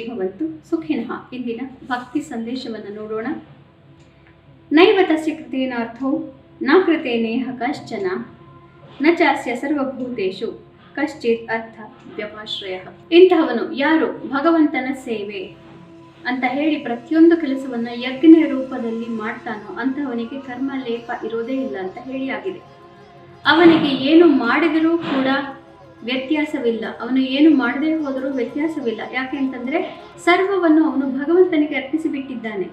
ಭವಂತು ಸುಖಿನಃ. ಇಂದಿನ ಭಕ್ತಿ ಸಂದೇಶವನ್ನು ನೋಡೋಣ. ನೈವ ತಸ್ಯ ಕೃತೇನಾರ್ಥೋ ನ ಕೃತೇನೇಹ ಕಶ್ಚನ ನ ಚಾಸ್ಯ ಸರ್ವಭೂತೇಷು ಕಶ್ಚಿತ್ ಅರ್ಥ ವ್ಯಪಾಶ್ರಯ. ಇಂತಹವನು ಯಾರು ಭಗವಂತನ ಸೇವೆ ಅಂತ ಹೇಳಿ ಪ್ರತಿಯೊಂದು ಕೆಲಸವನ್ನ ಯಜ್ಞ ರೂಪದಲ್ಲಿ ಮಾಡ್ತಾನೋ ಅಂತಹವನಿಗೆ ಕರ್ಮ ಲೇಪ ಇರೋದೇ ಇಲ್ಲ ಅಂತ ಹೇಳಿ ಆಗಿದೆ. ಅವನಿಗೆ ಏನು ಮಾಡಿದರೂ ಕೂಡ ವ್ಯತ್ಯಾಸವಿಲ್ಲ, ಅವನು ಏನು ಮಾಡದೇ ಹೋದರೂ ವ್ಯತ್ಯಾಸವಿಲ್ಲ. ಯಾಕೆ ಅಂತಂದ್ರೆ ಸರ್ವವನ್ನು ಅವನು ಭಗವಂತನಿಗೆ ಅರ್ಪಿಸಿಬಿಟ್ಟಿದ್ದಾನೆ.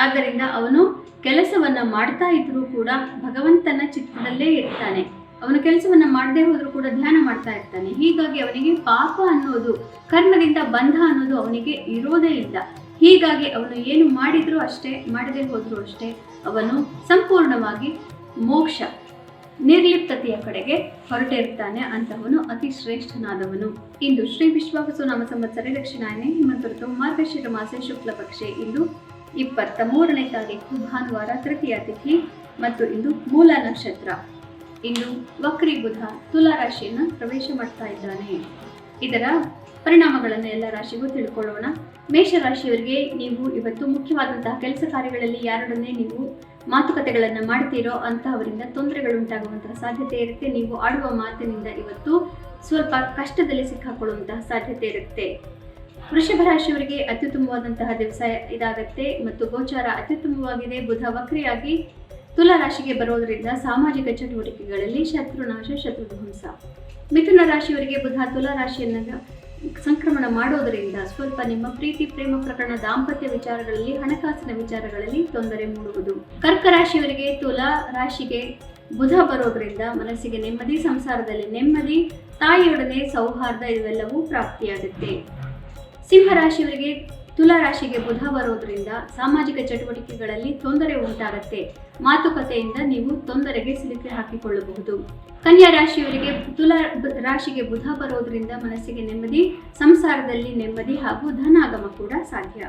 ಆದ್ದರಿಂದ ಅವನು ಕೆಲಸವನ್ನ ಮಾಡ್ತಾ ಇದ್ರೂ ಕೂಡ ಭಗವಂತನ ಚಿತ್ತದಲ್ಲೇ ಇರ್ತಾನೆ. ಅವನು ಕೆಲಸವನ್ನ ಮಾಡದೇ ಹೋದ್ರೂ ಕೂಡ ಧ್ಯಾನ ಮಾಡ್ತಾ ಇರ್ತಾನೆ. ಹೀಗಾಗಿ ಅವನಿಗೆ ಪಾಪ ಅನ್ನೋದು, ಕರ್ಮದಿಂದ ಬಂಧ ಅನ್ನೋದು ಅವನಿಗೆ ಇರೋದೇ ಇಲ್ಲ. ಹೀಗಾಗಿ ಅವನು ಏನು ಮಾಡಿದ್ರೂ ಅಷ್ಟೇ, ಮಾಡದೇ ಹೋದ್ರೂ ಅಷ್ಟೇ, ಅವನು ಸಂಪೂರ್ಣವಾಗಿ ಮೋಕ್ಷ ನಿರ್ಲಿಪ್ತತೆಯ ಕಡೆಗೆ ಹೊರಟಿರ್ತಾನೆ. ಅಂತವನು ಅತಿ ಶ್ರೇಷ್ಠನಾದವನು. ಇಂದು ಶ್ರೀ ವಿಶ್ವಾವಸು ನಾಮ ಸಂವತ್ಸರ ದಕ್ಷಿಣಾಯನೆ ಹಿಮಂತ ಮಾರ್ಗಶಿರ ಮಾಸೆ ಶುಕ್ಲ ಪಕ್ಷೆ. ಇಂದು 23ನೇ ತಾರೀಕು ಭಾನುವಾರ, ತೃತೀಯ ತಿಥಿ ಮತ್ತು ಇಂದು ಮೂಲ ನಕ್ಷತ್ರ. ಇಂದು ವಕ್ರಿ ಬುಧ ತುಲಾ ರಾಶಿಯನ್ನು ಪ್ರವೇಶ ಮಾಡ್ತಾ ಇದ್ದಾನೆ. ಇದರ ಪರಿಣಾಮಗಳನ್ನು ಎಲ್ಲ ರಾಶಿಗೂ ತಿಳ್ಕೊಳ್ಳೋಣ. ಮೇಷರಾಶಿಯವರಿಗೆ ನೀವು ಇವತ್ತು ಮುಖ್ಯವಾದಂತಹ ಕೆಲಸ ಕಾರ್ಯಗಳಲ್ಲಿ ಯಾರೊಡನೆ ನೀವು ಮಾತುಕತೆಗಳನ್ನು ಮಾಡ್ತೀರೋ ಅಂತಹವರಿಂದ ತೊಂದರೆಗಳುಂಟಾಗುವಂತಹ ಸಾಧ್ಯತೆ ಇರುತ್ತೆ. ನೀವು ಆಡುವ ಮಾತಿನಿಂದ ಇವತ್ತು ಸ್ವಲ್ಪ ಕಷ್ಟದಲ್ಲಿ ಸಿಕ್ಕಾಕೊಳ್ಳುವಂತಹ ಸಾಧ್ಯತೆ ಇರುತ್ತೆ. ವೃಷಭ ರಾಶಿಯವರಿಗೆ ಅತ್ಯುತ್ತಮವಾದಂತಹ ದಿವಸ ಇದಾಗತ್ತೆ ಮತ್ತು ಗೋಚಾರ ಅತ್ಯುತ್ತಮವಾಗಿದೆ. ಬುಧ ವಕ್ರಿಯಾಗಿ ತುಲಾ ರಾಶಿಗೆ ಬರೋದರಿಂದ ಸಾಮಾಜಿಕ ಚಟುವಟಿಕೆಗಳಲ್ಲಿ ಶತ್ರುನಾಶ, ಶತ್ರುಧ್ವಂಸ. ಮಿಥುನ ರಾಶಿಯವರಿಗೆ ಬುಧ ತುಲಾ ರಾಶಿಯನ್ನ ಸಂಕ್ರಮಣ ಮಾಡೋದರಿಂದ ಸ್ವಲ್ಪ ನಿಮ್ಮ ಪ್ರೀತಿ, ಪ್ರೇಮ ಪ್ರಕರಣ, ದಾಂಪತ್ಯ ವಿಚಾರಗಳಲ್ಲಿ, ಹಣಕಾಸಿನ ವಿಚಾರಗಳಲ್ಲಿ ತೊಂದರೆ ಮೂಡುವುದು. ಕರ್ಕ ರಾಶಿಯವರಿಗೆ ತುಲಾ ರಾಶಿಗೆ ಬುಧ ಬರೋದರಿಂದ ಮನಸ್ಸಿಗೆ ನೆಮ್ಮದಿ, ಸಂಸಾರದಲ್ಲಿ ನೆಮ್ಮದಿ, ತಾಯಿಯೊಡನೆ ಸೌಹಾರ್ದ ಇವೆಲ್ಲವೂ ಪ್ರಾಪ್ತಿಯಾಗುತ್ತೆ. ಸಿಂಹ ರಾಶಿಯವರಿಗೆ ತುಲಾ ರಾಶಿಗೆ ಬುಧ ಬರೋದ್ರಿಂದ ಸಾಮಾಜಿಕ ಚಟುವಟಿಕೆಗಳಲ್ಲಿ ತೊಂದರೆ ಉಂಟಾಗುತ್ತೆ. ಮಾತುಕತೆಯಿಂದ ನೀವು ತೊಂದರೆಗೆ ಸಿಲುಕಿ ಹಾಕಿಕೊಳ್ಳಬಹುದು. ಕನ್ಯಾ ರಾಶಿಯವರಿಗೆ ತುಲಾ ರಾಶಿಗೆ ಬುಧ ಬರೋದ್ರಿಂದ ಮನಸ್ಸಿಗೆ ನೆಮ್ಮದಿ, ಸಂಸಾರದಲ್ಲಿ ನೆಮ್ಮದಿ ಹಾಗೂ ಧನಾಗಮ ಕೂಡ ಸಾಧ್ಯ.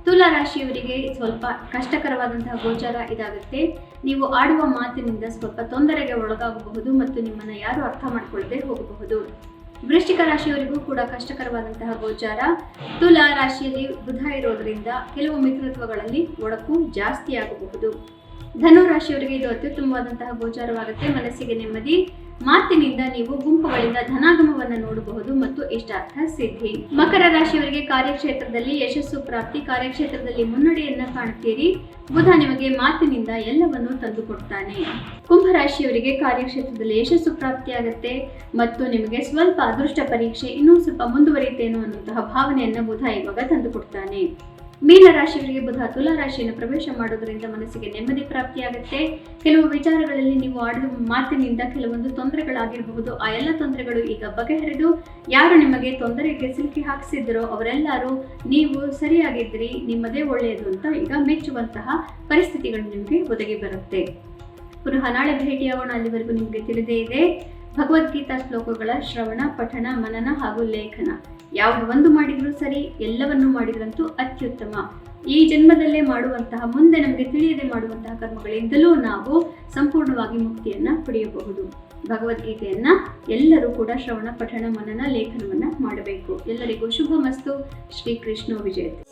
ತುಲಾ ರಾಶಿಯವರಿಗೆ ಸ್ವಲ್ಪ ಕಷ್ಟಕರವಾದಂತಹ ಗೋಚಾರ ಇದಾಗುತ್ತೆ. ನೀವು ಆಡುವ ಮಾತಿನಿಂದ ಸ್ವಲ್ಪ ತೊಂದರೆಗೆ ಒಳಗಾಗಬಹುದು ಮತ್ತು ನಿಮ್ಮನ್ನು ಯಾರು ಅರ್ಥ ಮಾಡಿಕೊಳ್ಳದೆ ಹೋಗಬಹುದು. ವೃಶ್ಚಿಕ ರಾಶಿಯವರಿಗೂ ಕೂಡ ಕಷ್ಟಕರವಾದಂತಹ ಗೋಚಾರ. ತುಲಾ ರಾಶಿಯಲ್ಲಿ ಬುಧ ಇರೋದ್ರಿಂದ ಕೆಲವು ಮಿತ್ರತ್ವಗಳಲ್ಲಿ ಒಡಕು ಜಾಸ್ತಿ ಆಗಬಹುದು. ಧನು ರಾಶಿಯವರಿಗೆ ಇದು ಅತ್ಯುತ್ತಮವಾದಂತಹ ಗೋಚಾರವಾಗುತ್ತೆ. ಮನಸ್ಸಿಗೆ ನೆಮ್ಮದಿ, ಮಾತಿನಿಂದ ನೀವು ಗುಂಪುಗಳಿಂದ ಧನಾಗಮವನ್ನು ನೋಡಬಹುದು ಮತ್ತು ಇಷ್ಟಾರ್ಥ ಸಿದ್ಧಿ. ಮಕರ ರಾಶಿಯವರಿಗೆ ಕಾರ್ಯಕ್ಷೇತ್ರದಲ್ಲಿ ಯಶಸ್ಸು ಪ್ರಾಪ್ತಿ, ಕಾರ್ಯಕ್ಷೇತ್ರದಲ್ಲಿ ಮುನ್ನಡೆಯನ್ನ ಕಾಣುತ್ತೀರಿ. ಬುಧ ನಿಮಗೆ ಮಾತಿನಿಂದ ಎಲ್ಲವನ್ನೂ ತಂದುಕೊಡ್ತಾನೆ. ಕುಂಭ ರಾಶಿಯವರಿಗೆ ಕಾರ್ಯಕ್ಷೇತ್ರದಲ್ಲಿ ಯಶಸ್ಸು ಪ್ರಾಪ್ತಿಯಾಗುತ್ತೆ ಮತ್ತು ನಿಮಗೆ ಸ್ವಲ್ಪ ಅದೃಷ್ಟ ಪರೀಕ್ಷೆ ಇನ್ನೂ ಸ್ವಲ್ಪ ಮುಂದುವರಿಯುತ್ತೇನೋ ಅನ್ನುವಂತಹ ಭಾವನೆಯನ್ನ ಬುಧ ಇವಾಗ ತಂದುಕೊಡ್ತಾನೆ. ಮೀನ ರಾಶಿಯವರಿಗೆ ಬುಧ ತುಲಾ ರಾಶಿಯನ್ನು ಪ್ರವೇಶ ಮಾಡೋದ್ರಿಂದ ಮನಸ್ಸಿಗೆ ನೆಮ್ಮದಿ ಪ್ರಾಪ್ತಿಯಾಗುತ್ತೆ. ಕೆಲವು ವಿಚಾರಗಳಲ್ಲಿ ನೀವು ಆಡಿದ ಮಾತಿನಿಂದ ಕೆಲವೊಂದು ತೊಂದರೆಗಳಾಗಿರಬಹುದು. ಆ ಎಲ್ಲ ತೊಂದರೆಗಳು ಈಗ ಬಗೆಹರಿದು ಯಾರು ನಿಮಗೆ ತೊಂದರೆಗೆ ಸಿಲುಕಿ ಹಾಕಿಸಿದ್ರೋ ಅವರೆಲ್ಲರೂ ನೀವು ಸರಿಯಾಗಿದ್ರಿ, ನಿಮ್ಮದೇ ಒಳ್ಳೆಯದು ಅಂತ ಈಗ ಮೆಚ್ಚುವಂತಹ ಪರಿಸ್ಥಿತಿಗಳು ನಿಮಗೆ ಒದಗಿ ಬರುತ್ತೆ. ಪುನಃ ನಾಳೆ ಭೇಟಿಯಾಗೋಣ. ಅಲ್ಲಿವರೆಗೂ ನಿಮಗೆ ತಿಳಿದೇ ಇದೆ ಭಗವದ್ಗೀತಾ ಶ್ಲೋಕಗಳ ಶ್ರವಣ, ಪಠಣ, ಮನನ ಹಾಗೂ ಲೇಖನ. ಯಾವುದು ಒಂದು ಮಾಡಿದ್ರೂ ಸರಿ, ಎಲ್ಲವನ್ನೂ ಮಾಡಿದ್ರಂತೂ ಅತ್ಯುತ್ತಮ. ಈ ಜನ್ಮದಲ್ಲೇ ಮಾಡುವಂತಹ, ಮುಂದೆ ನಮಗೆ ತಿಳಿಯದೆ ಮಾಡುವಂತಹ ಕರ್ಮಗಳಿಂದಲೂ ನಾವು ಸಂಪೂರ್ಣವಾಗಿ ಮುಕ್ತಿಯನ್ನ ಪಡೆಯಬಹುದು. ಭಗವದ್ಗೀತೆಯನ್ನ ಎಲ್ಲರೂ ಕೂಡ ಶ್ರವಣ, ಪಠಣ, ಮನನ, ಲೇಖನವನ್ನ ಮಾಡಬೇಕು. ಎಲ್ಲರಿಗೂ ಶುಭ ಮಸ್ತು. ಶ್ರೀಕೃಷ್ಣ ವಿಜಯತೆ.